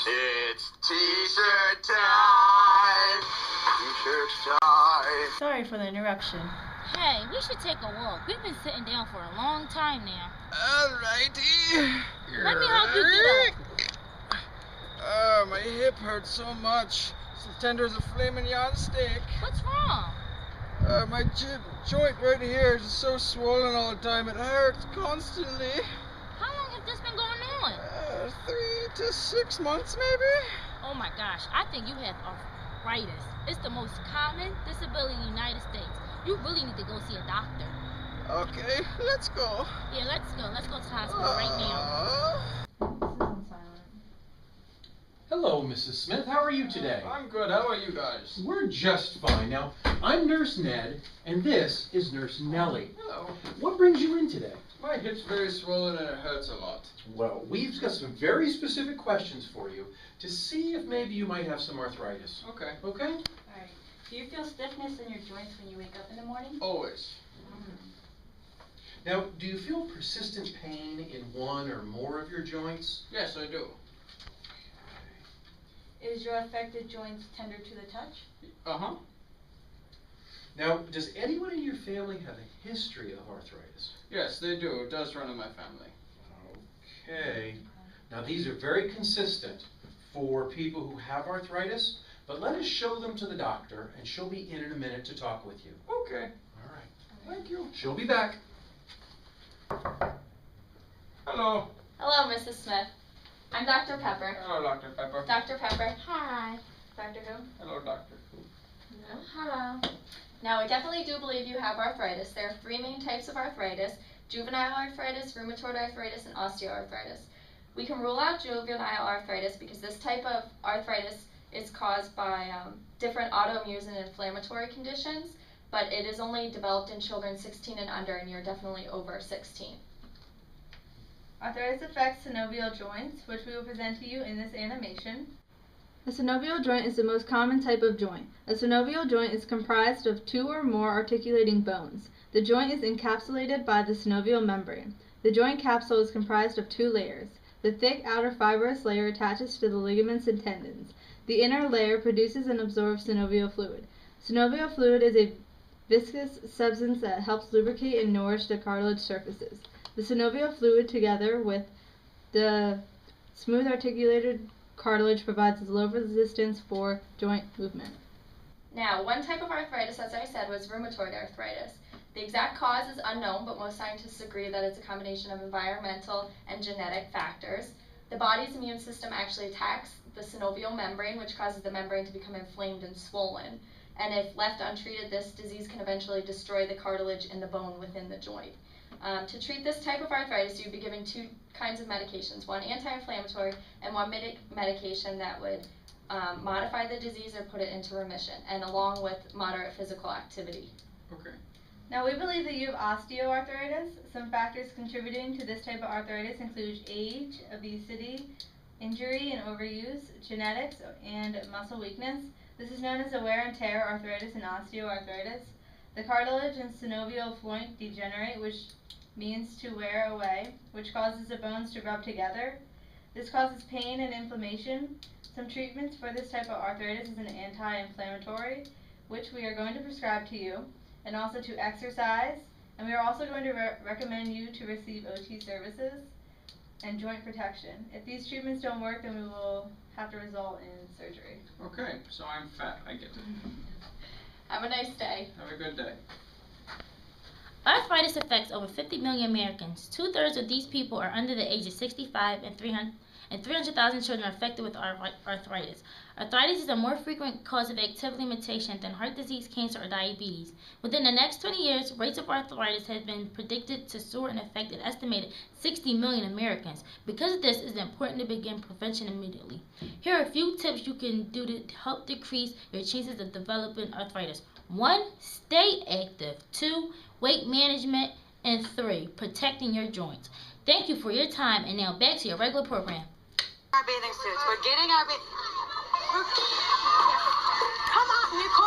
It's t-shirt time! T-shirt time! Sorry for the interruption. Hey, we should take a walk. We've been sitting down for a long time now. Alrighty. Let me help you get up. My hip hurts so much. It's as tender as a flaming yardstick. What's wrong? My joint right here is so swollen all the time. It hurts constantly. How long has this been going on? 3 to 6 months, maybe? Oh my gosh, I think you have arthritis. It's the most common disability in the United States. You really need to go see a doctor. Okay, let's go. Yeah, let's go. Let's go to the hospital right now. Hello, Mrs. Smith. How are you today? I'm good. How are you guys? We're just fine. Now, I'm Nurse Ned, and this is Nurse Nellie. Hello. What brings you in today? My hip's very swollen and it hurts a lot. Well, we've got some very specific questions for you to see if maybe you might have some arthritis. Okay. Okay? Alright. Do you feel stiffness in your joints when you wake up in the morning? Always. Now, do you feel persistent pain in one or more of your joints? Yes, I do. Is your affected joints tender to the touch? Uh-huh. Now, does anyone in your family have a history of arthritis? Yes, they do. It does run in my family. Okay. Now, these are very consistent for people who have arthritis, but let us show them to the doctor, and she'll be in a minute to talk with you. Okay. All right. Thank you. She'll be back. Hello. Hello, Mrs. Smith. I'm Dr. Pepper. Hello, Dr. Pepper. Dr. Pepper. Hi. Dr. Who? Hello, Doctor. Hello. Now, we definitely do believe you have arthritis. There are 3 main types of arthritis: juvenile arthritis, rheumatoid arthritis, and osteoarthritis. We can rule out juvenile arthritis because this type of arthritis is caused by different autoimmune and inflammatory conditions, but it is only developed in children 16 and under, and you're definitely over 16. Arthritis affects synovial joints, which we will present to you in this animation. The synovial joint is the most common type of joint. A synovial joint is comprised of 2 or more articulating bones. The joint is encapsulated by the synovial membrane. The joint capsule is comprised of 2 layers. The thick outer fibrous layer attaches to the ligaments and tendons. The inner layer produces and absorbs synovial fluid. Synovial fluid is a viscous substance that helps lubricate and nourish the cartilage surfaces. The synovial fluid, together with the smooth articulated cartilage, provides low resistance for joint movement. Now, one type of arthritis, as I said, was rheumatoid arthritis. The exact cause is unknown, but most scientists agree that it's a combination of environmental and genetic factors. The body's immune system actually attacks the synovial membrane, which causes the membrane to become inflamed and swollen. And if left untreated, this disease can eventually destroy the cartilage and the bone within the joint. To treat this type of arthritis, you'd be given 2 kinds of medications, one anti-inflammatory and one medication that would modify the disease or put it into remission, and along with moderate physical activity. Okay. Now, we believe that you have osteoarthritis. Some factors contributing to this type of arthritis include age, obesity, injury and overuse, genetics, and muscle weakness. This is known as a wear and tear arthritis and osteoarthritis. The cartilage and synovial fluid degenerate, which means to wear away, which causes the bones to rub together. This causes pain and inflammation. Some treatments for this type of arthritis is an anti-inflammatory, which we are going to prescribe to you, and also to exercise. And we are also going to recommend you to receive OT services and joint protection. If these treatments don't work, then we will have to result in surgery. Okay, so I'm fat. I get it. Have a nice day. Have a good day. Arthritis affects over 50 million Americans. 2/3 of these people are under the age of 65, and 300,000 children are affected with arthritis. Arthritis is a more frequent cause of activity limitation than heart disease, cancer, or diabetes. Within the next 20 years, rates of arthritis have been predicted to soar and affect an estimated 60 million Americans. Because of this, it is important to begin prevention immediately. Here are a few tips you can do to help decrease your chances of developing arthritis. 1. Stay active. 2. Weight management. And 3. Protecting your joints. Thank you for your time, and now back to your regular program. Our bathing suits. We're getting our Come on, Nicole.